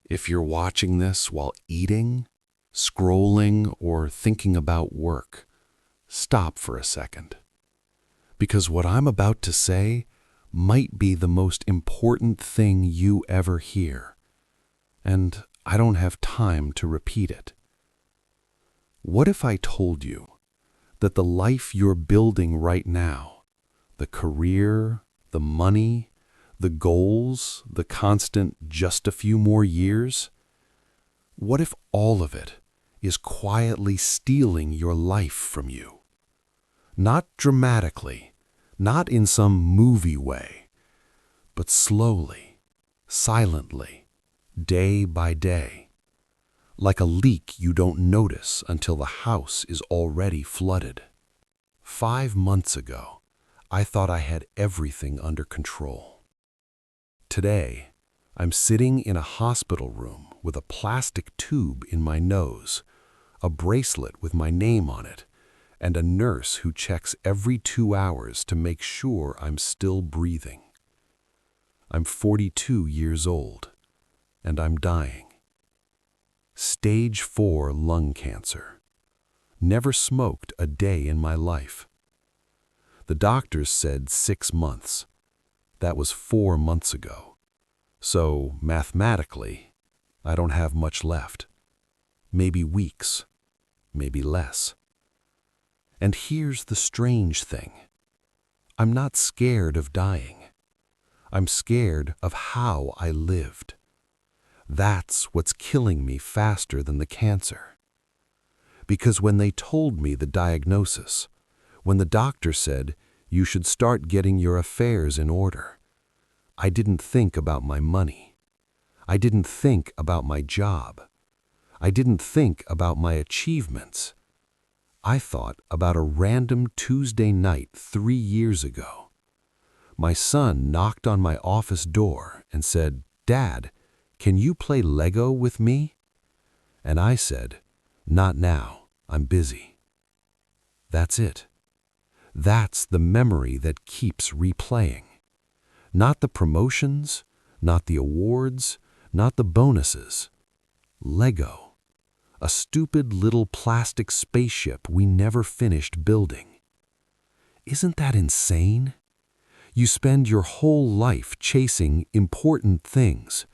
If you're watching this while eating, scrolling, or thinking about work, stop for a second. Because what I'm about to say might be the most important thing you ever hear, and I don't have time to repeat it. What if I told you that the life you're building right now, the career, the money, the goals, the constant just a few more years, what if all of it is quietly stealing your life from you? Not dramatically, not in some movie way, but slowly, silently, day by day, like a leak you don't notice until the house is already flooded. 5 months ago, I thought I had everything under control. Today, I'm sitting in a hospital room with a plastic tube in my nose, a bracelet with my name on it, and a nurse who checks every 2 hours to make sure I'm still breathing. I'm 42 years old, and I'm dying. Stage 4 lung cancer. Never smoked a day in my life. The doctors said 6 months. That was 4 months ago. So, mathematically, I don't have much left. Maybe weeks, maybe less. And here's the strange thing. I'm not scared of dying. I'm scared of how I lived. That's what's killing me faster than the cancer. Because when they told me the diagnosis, when the doctor said, you should start getting your affairs in order, I didn't think about my money. I didn't think about my job. I didn't think about my achievements. I thought about a random Tuesday night 3 years ago. My son knocked on my office door and said, "Dad, can you play Lego with me?" And I said, "Not now, I'm busy." That's it. That's the memory that keeps replaying. Not the promotions, not the awards, not the bonuses. Lego. A stupid little plastic spaceship we never finished building. Isn't that insane? You spend your whole life chasing important things,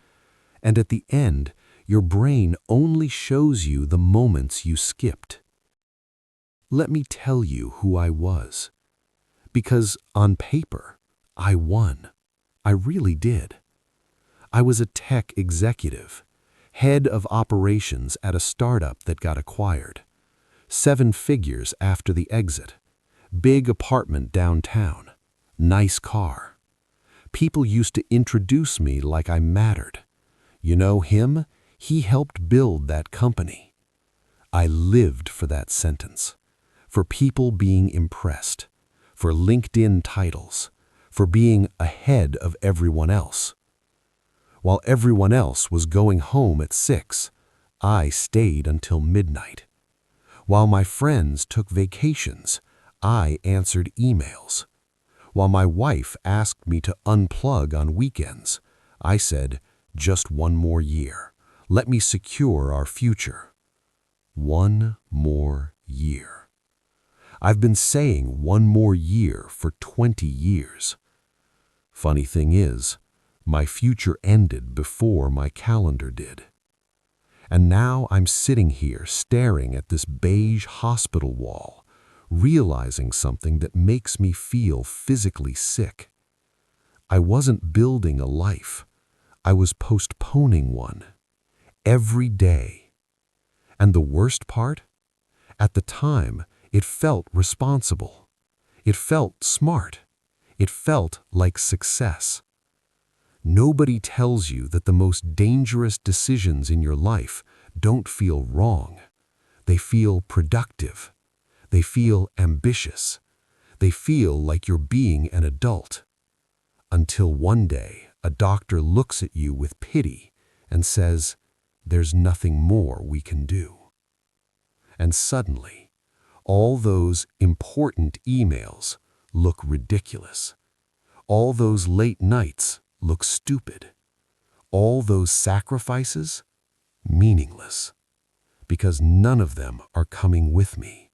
and at the end, your brain only shows you the moments you skipped. Let me tell you who I was. Because on paper, I won. I really did. I was a tech executive, head of operations at a startup that got acquired. 7 figures after the exit. Big apartment downtown. Nice car. People used to introduce me like I mattered. You know him? He helped build that company. I lived for that sentence. For people being impressed. For LinkedIn titles. For being ahead of everyone else. While everyone else was going home at 6, I stayed until midnight. While my friends took vacations, I answered emails. While my wife asked me to unplug on weekends, I said, "Just 1 more year. Let me secure our future." 1 more year. I've been saying 1 more year for 20 years. Funny thing is, my future ended before my calendar did. And now I'm sitting here staring at this beige hospital wall, realizing something that makes me feel physically sick. I wasn't building a life. I was postponing one. Every day. And the worst part? At the time, it felt responsible. It felt smart. It felt like success. Nobody tells you that the most dangerous decisions in your life don't feel wrong. They feel productive. They feel ambitious. They feel like you're being an adult. Until one day, a doctor looks at you with pity and says, "There's nothing more we can do." And suddenly, all those important emails look ridiculous. All those late nights look stupid. all those sacrifices, meaningless, because none of them are coming with me,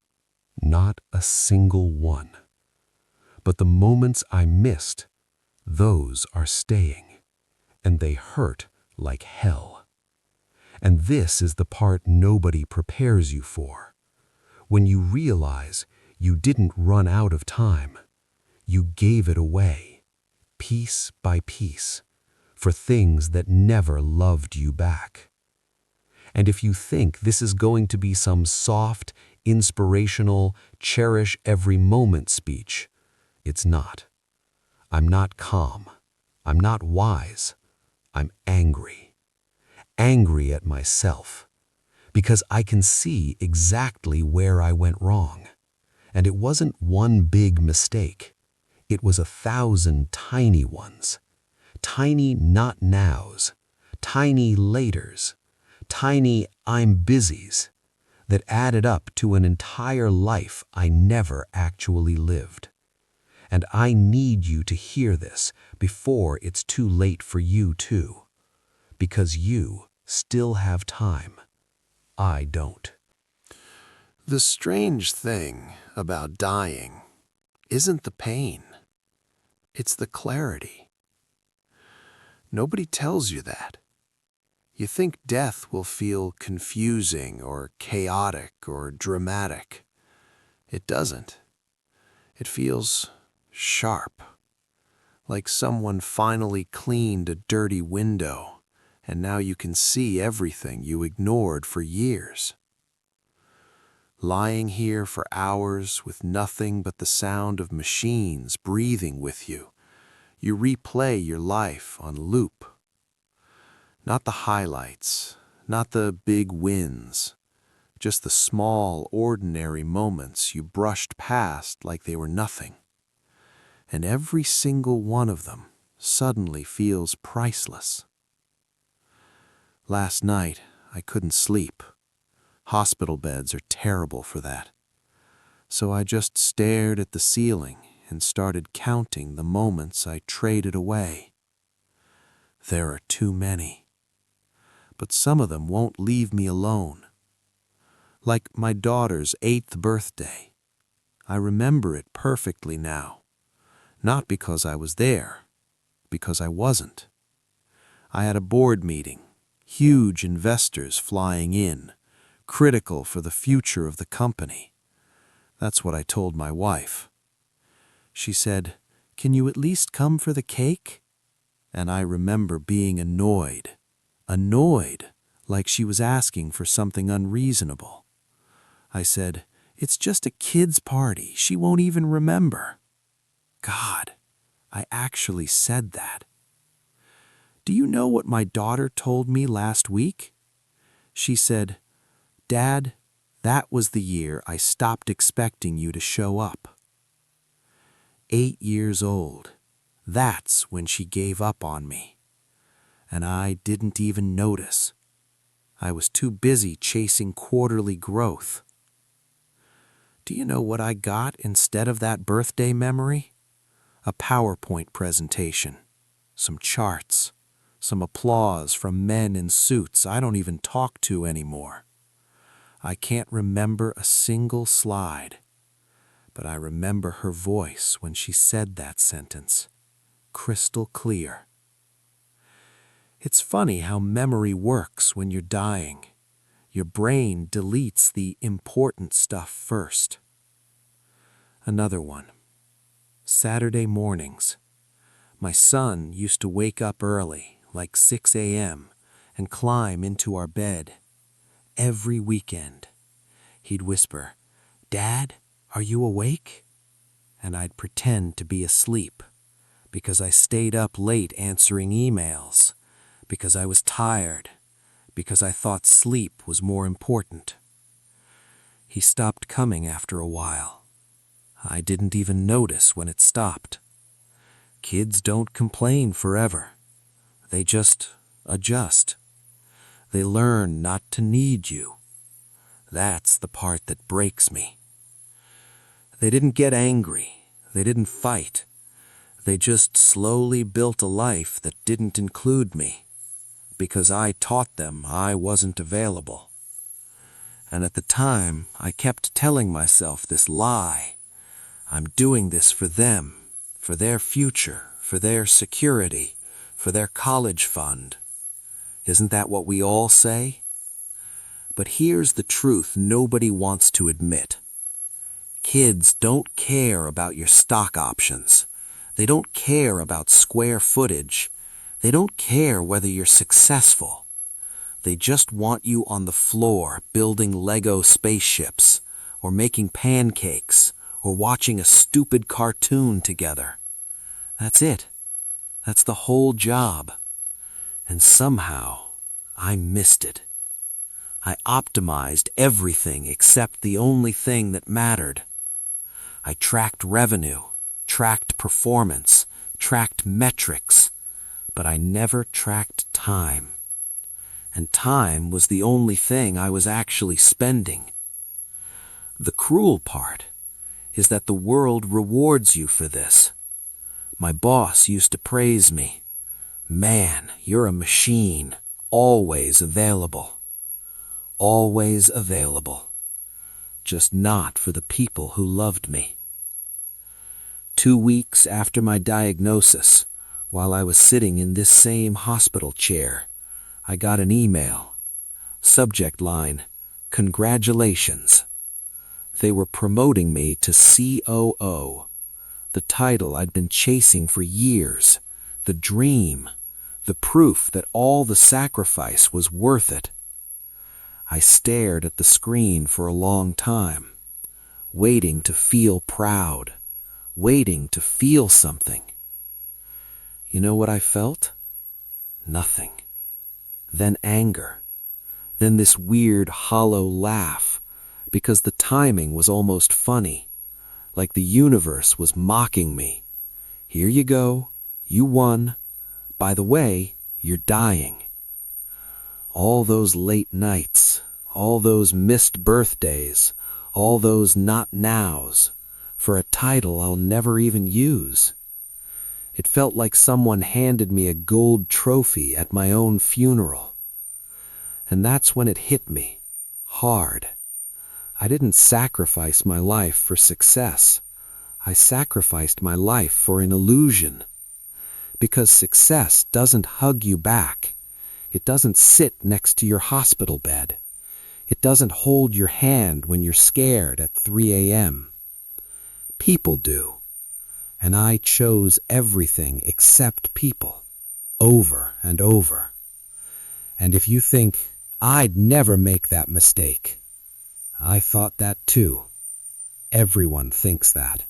not a single one. But the moments I missed, those are staying, and they hurt like hell. And this is the part nobody prepares you for. When you realize you didn't run out of time, you gave it away, piece by piece, for things that never loved you back. And if you think this is going to be some soft, inspirational, cherish every moment speech, it's not. I'm not calm. I'm not wise. I'm angry. Angry at myself, because I can see exactly where I went wrong. And it wasn't one big mistake. It was 1,000 tiny ones. Tiny not nows, tiny laters, tiny I'm busies that added up to an entire life I never actually lived. And I need you to hear this before it's too late for you too, because you still have time. I don't. The strange thing about dying isn't the pain. It's the clarity. Nobody tells you that. You think death will feel confusing or chaotic or dramatic. It doesn't. It feels sharp, like someone finally cleaned a dirty window, and now you can see everything you ignored for years. Lying here for hours with nothing but the sound of machines breathing with you, you replay your life on loop. Not the highlights, not the big wins, just the small, ordinary moments you brushed past like they were nothing. And every single one of them suddenly feels priceless. Last night, I couldn't sleep. Hospital beds are terrible for that. So I just stared at the ceiling and started counting the moments I traded away. There are too many. But some of them won't leave me alone. Like my daughter's 8th birthday. I remember it perfectly now. Not because I was there, because I wasn't. I had a board meeting, huge investors flying in, critical for the future of the company. That's what I told my wife. She said, "Can you at least come for the cake?" And I remember being annoyed like she was asking for something unreasonable. I said, "It's just a kid's party. She won't even remember." God, I actually said that. Do you know what my daughter told me last week? She said, "Dad, that was the year I stopped expecting you to show up." 8 years old. That's when she gave up on me. And I didn't even notice. I was too busy chasing quarterly growth. Do you know what I got instead of that birthday memory? A PowerPoint presentation, some charts, some applause from men in suits I don't even talk to anymore. I can't remember a single slide, but I remember her voice when she said that sentence, crystal clear. It's funny how memory works when you're dying. Your brain deletes the important stuff first. Another one. Saturday mornings. My son used to wake up early, like 6 a.m., and climb into our bed. Every weekend. He'd whisper, "Dad, are you awake?" And I'd pretend to be asleep, because I stayed up late answering emails, because I was tired, because I thought sleep was more important. He stopped coming after a while. I didn't even notice when it stopped. Kids don't complain forever. They just adjust. They learn not to need you. That's the part that breaks me. They didn't get angry. They didn't fight. They just slowly built a life that didn't include me. because I taught them I wasn't available. And at the time, I kept telling myself this lie. I'm doing this for them, for their future, for their security, for their college fund. Isn't that what we all say? But here's the truth nobody wants to admit. Kids don't care about your stock options. They don't care about square footage. They don't care whether you're successful. They just want you on the floor building Lego spaceships, or making pancakes, or watching a stupid cartoon together. That's it. That's the whole job. And somehow, I missed it. I optimized everything except the only thing that mattered. I tracked revenue, tracked performance, tracked metrics, but I never tracked time. And time was the only thing I was actually spending. The cruel part is that the world rewards you for this. My boss used to praise me. Man, you're a machine, always available. Always available. Just not for the people who loved me. 2 weeks after my diagnosis, while I was sitting in this same hospital chair, I got an email. Subject line, "Congratulations." They were promoting me to COO, the title I'd been chasing for years, the dream, the proof that all the sacrifice was worth it. I stared at the screen for a long time, waiting to feel proud, waiting to feel something. You know what I felt? Nothing. Then anger. Then this weird, hollow laugh, because the timing was almost funny, like the universe was mocking me. Here you go. You won. By the way, you're dying. All those late nights, all those missed birthdays, all those not nows, for a title I'll never even use. It felt like someone handed me a gold trophy at my own funeral. And that's when it hit me, hard. I didn't sacrifice my life for success. I sacrificed my life for an illusion. Because success doesn't hug you back. It doesn't sit next to your hospital bed. It doesn't hold your hand when you're scared at 3 a.m. People do. And I chose everything except people, over and over. And if you think I'd never make that mistake, I thought that too. Everyone thinks that,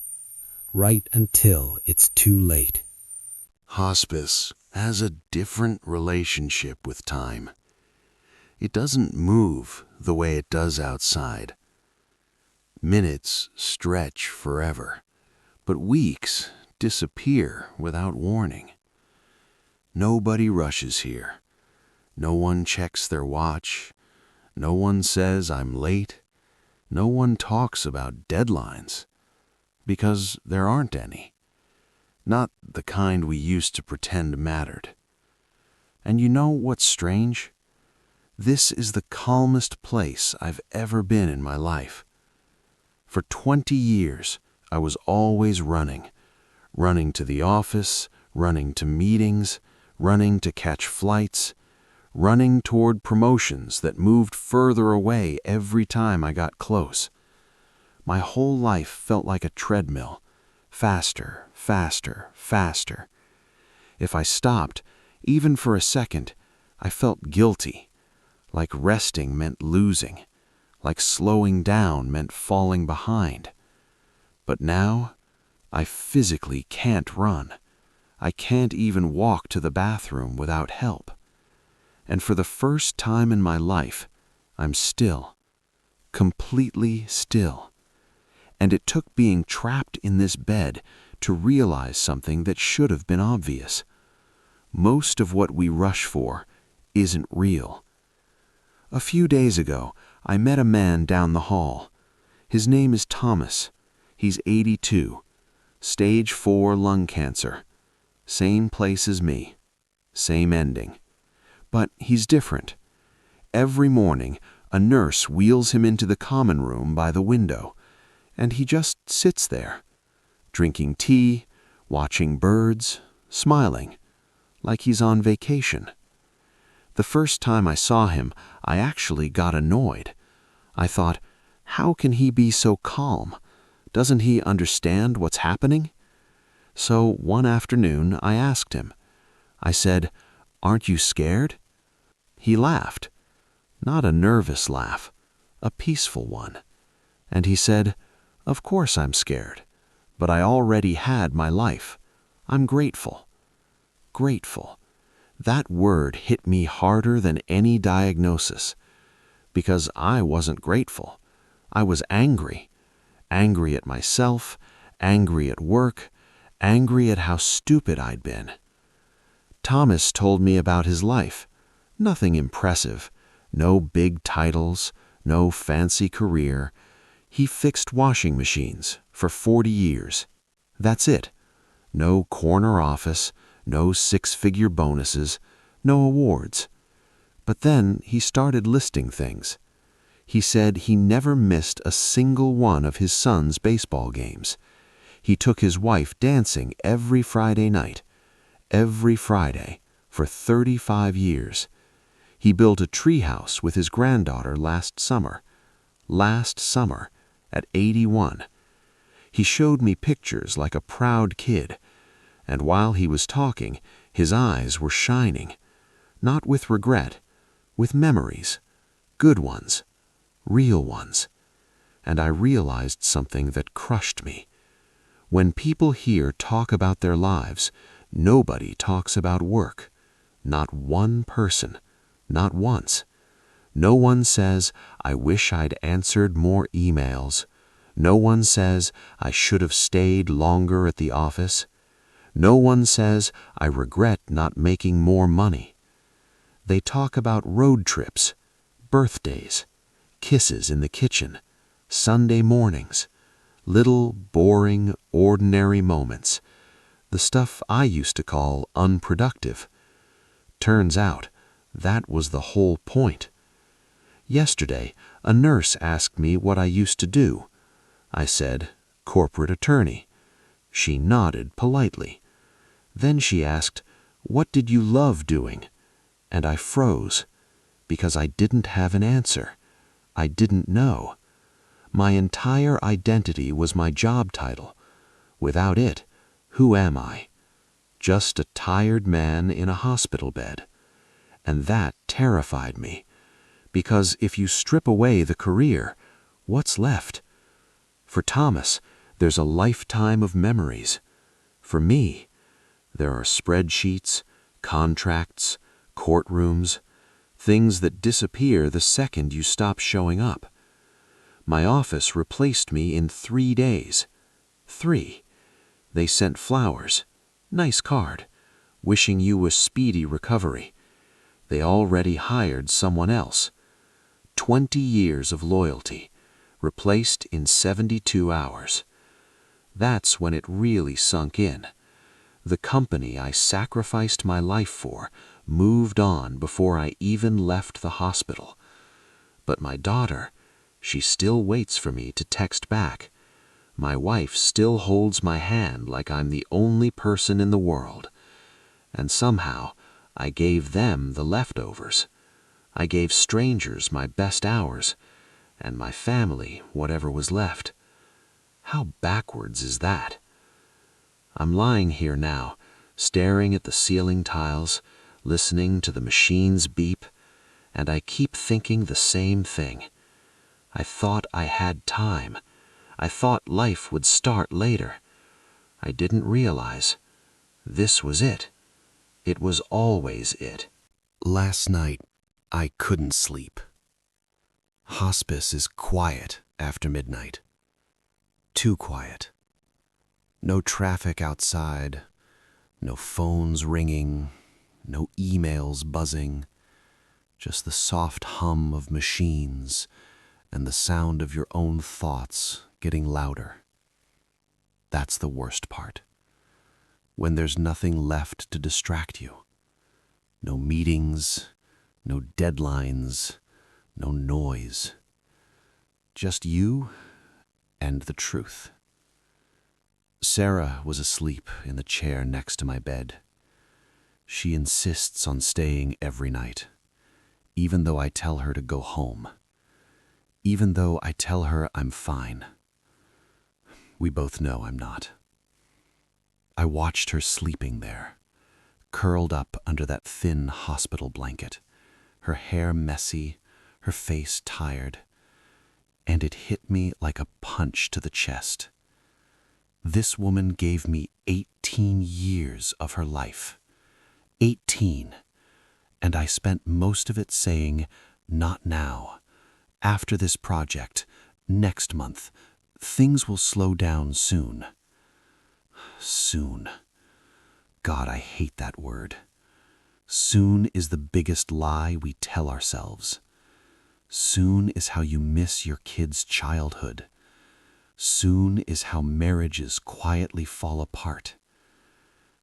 right until it's too late. Hospice has a different relationship with time. It doesn't move the way it does outside. Minutes stretch forever, but weeks disappear without warning. Nobody rushes here. No one checks their watch. No one says I'm late. No one talks about deadlines, because there aren't any. Not the kind we used to pretend mattered. And you know what's strange? This is the calmest place I've ever been in my life. For 20 years, I was always running to the office, running to meetings, running to catch flights, running toward promotions that moved further away every time I got close. My whole life felt like a treadmill, faster, faster, faster. If I stopped, even for a second, I felt guilty, like resting meant losing, like slowing down meant falling behind. But now, I physically can't run. I can't even walk to the bathroom without help. And for the first time in my life, I'm still, completely still. And it took being trapped in this bed to realize something that should have been obvious. Most of what we rush for isn't real. A few days ago, I met a man down the hall. His name is Thomas. He's 82, stage 4 lung cancer. Same place as me, same ending. But he's different. Every morning, a nurse wheels him into the common room by the window, and he just sits there, drinking tea, watching birds, smiling, like he's on vacation. The first time I saw him, I actually got annoyed. I thought, how can he be so calm? Doesn't he understand what's happening? So one afternoon, I asked him. I said, "Aren't you scared?" He laughed. Not a nervous laugh, a peaceful one. And he said, "Of course I'm scared, but I already had my life. I'm grateful." Grateful. That word hit me harder than any diagnosis. Because I wasn't grateful. I was angry. Angry at myself, angry at work, angry at how stupid I'd been. Thomas told me about his life. Nothing impressive. No big titles, no fancy career. He fixed washing machines for 40 years. That's it. No corner office, no six-figure bonuses, no awards. But then he started listing things. He said he never missed a single one of his son's baseball games. He took his wife dancing every Friday night. Every Friday, for 35 years. He built a treehouse with his granddaughter last summer. Last summer, at 81. He showed me pictures like a proud kid, and while he was talking, his eyes were shining. Not with regret, with memories. Good ones. Real ones. And I realized something that crushed me. When people here talk about their lives, nobody talks about work. Not one person. Not once. No one says, "I wish I'd answered more emails." No one says, "I should have stayed longer at the office." No one says, "I regret not making more money." They talk about road trips, birthdays, kisses in the kitchen, Sunday mornings, little, boring, ordinary moments, the stuff I used to call unproductive. Turns out, that was the whole point. Yesterday, a nurse asked me what I used to do. I said, "Corporate attorney." She nodded politely. Then she asked, "What did you love doing?" And I froze, because I didn't have an answer. I didn't know. My entire identity was my job title. Without it, who am I? Just a tired man in a hospital bed. And that terrified me, because if you strip away the career, what's left? For Thomas, there's a lifetime of memories. For me, there are spreadsheets, contracts, courtrooms, things that disappear the second you stop showing up. My office replaced me in 3 days. 3. They sent flowers, nice card, wishing you a speedy recovery. They already hired someone else. 20 years of loyalty, replaced in 72 hours. That's when it really sunk in. The company I sacrificed my life for moved on before I even left the hospital. But my daughter, she still waits for me to text back. My wife still holds my hand like I'm the only person in the world. And somehow, I gave them the leftovers. I gave strangers my best hours, and my family whatever was left. How backwards is that? I'm lying here now, staring at the ceiling tiles, listening to the machines beep, and I keep thinking the same thing. I thought I had time. I thought life would start later. I didn't realize. This was it. It was always it. Last night, I couldn't sleep. Hospice is quiet after midnight. Too quiet. No traffic outside, no phones ringing, no emails buzzing, just the soft hum of machines and the sound of your own thoughts getting louder. That's the worst part. When there's nothing left to distract you. No meetings, No deadlines, no noise. Just you and the truth. Sarah was asleep in the chair next to my bed. She insists on staying every night, even though I tell her to go home, even though I tell her I'm fine. We both know I'm not. I watched her sleeping there, curled up under that thin hospital blanket, her hair messy, her face tired, and it hit me like a punch to the chest. This woman gave me 18 years of her life. 18. And I spent most of it saying, not now. After this project, next month, things will slow down soon. Soon. God, I hate that word. Soon is the biggest lie we tell ourselves. Soon is how you miss your kid's childhood. Soon is how marriages quietly fall apart.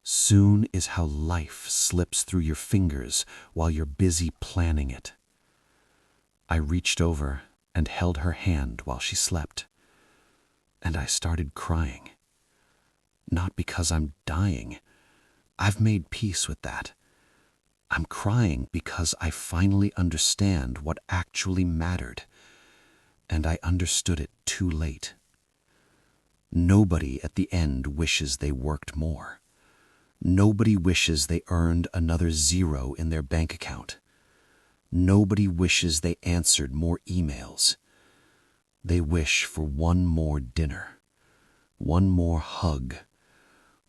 Soon is how life slips through your fingers while you're busy planning it. I reached over and held her hand while she slept, and I started crying. Not because I'm dying. I've made peace with that. I'm crying because I finally understand what actually mattered, and I understood it too late. Nobody at the end wishes they worked more. Nobody wishes they earned another zero in their bank account. Nobody wishes they answered more emails. They wish for one more dinner, one more hug,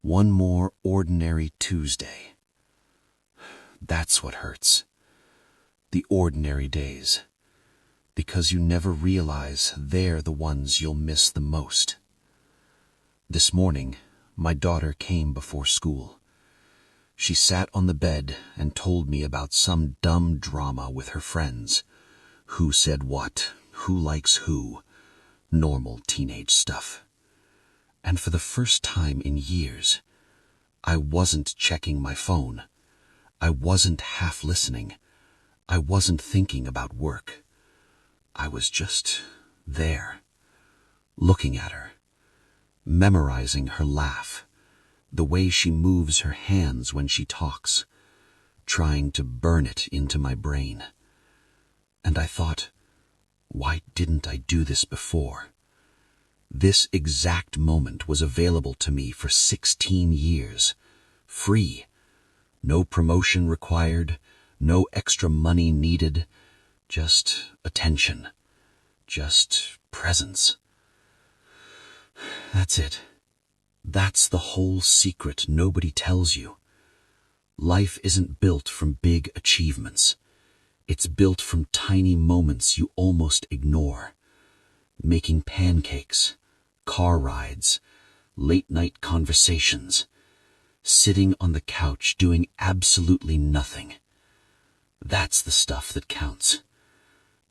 one more ordinary Tuesday. That's what hurts. The ordinary days. Because you never realize they're the ones you'll miss the most. This morning, my daughter came before school. She sat on the bed and told me about some dumb drama with her friends. Who said what? Who likes who? Normal teenage stuff. And for the first time in years, I wasn't checking my phone. I wasn't half listening. I wasn't thinking about work. I was just there, looking at her, memorizing her laugh, the way she moves her hands when she talks, trying to burn it into my brain. And I thought, why didn't I do this before? This exact moment was available to me for 16 years, free. No promotion required, no extra money needed, just attention, just presence. That's it. That's the whole secret nobody tells you. Life isn't built from big achievements. It's built from tiny moments you almost ignore. Making pancakes, car rides, late-night conversations, sitting on the couch doing absolutely nothing. That's the stuff that counts.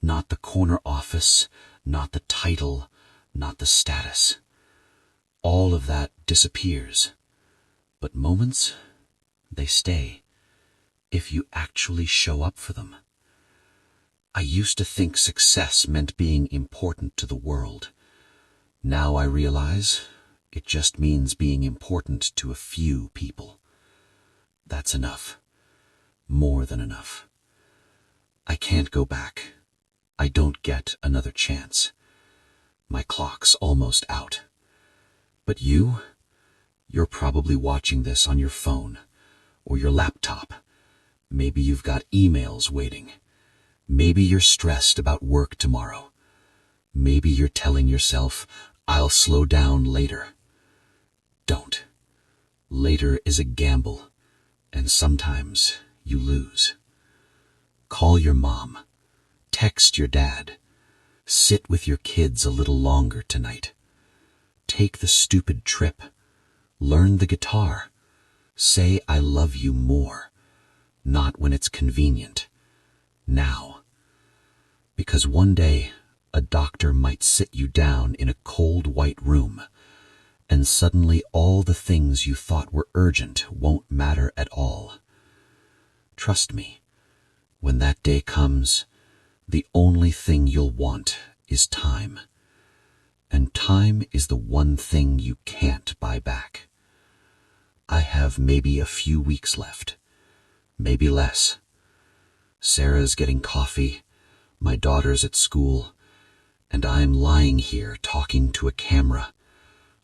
Not the corner office, not the title, not the status. All of that disappears. But moments, they stay, if you actually show up for them. I used to think success meant being important to the world. Now I realize it just means being important to a few people. That's enough. More than enough. I can't go back. I don't get another chance. My clock's almost out. But you're probably watching this on your phone or your laptop. Maybe you've got emails waiting. Maybe you're stressed about work tomorrow. Maybe you're telling yourself, I'll slow down later. Don't. Later is a gamble, and sometimes you lose. Call your mom. Text your dad. Sit with your kids a little longer tonight. Take the stupid trip. Learn the guitar. Say I love you more. Not when it's convenient. Now. Because one day, a doctor might sit you down in a cold white room, and suddenly all the things you thought were urgent won't matter at all. Trust me, When that day comes, the only thing you'll want is time. And time is the one thing you can't buy back. I have maybe a few weeks left, maybe less. Sarah's getting coffee, my daughter's at school, and I'm lying here talking to a camera,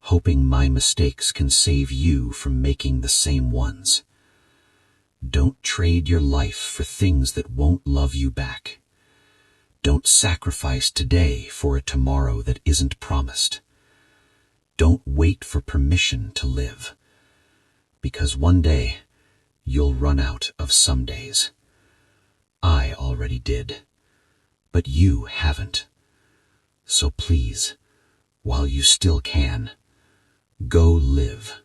hoping my mistakes can save you from making the same ones. Don't trade your life for things that won't love you back. Don't sacrifice today for a tomorrow that isn't promised. Don't wait for permission to live, because one day you'll run out of some days. I already did, but you haven't. So please, while you still can, go live.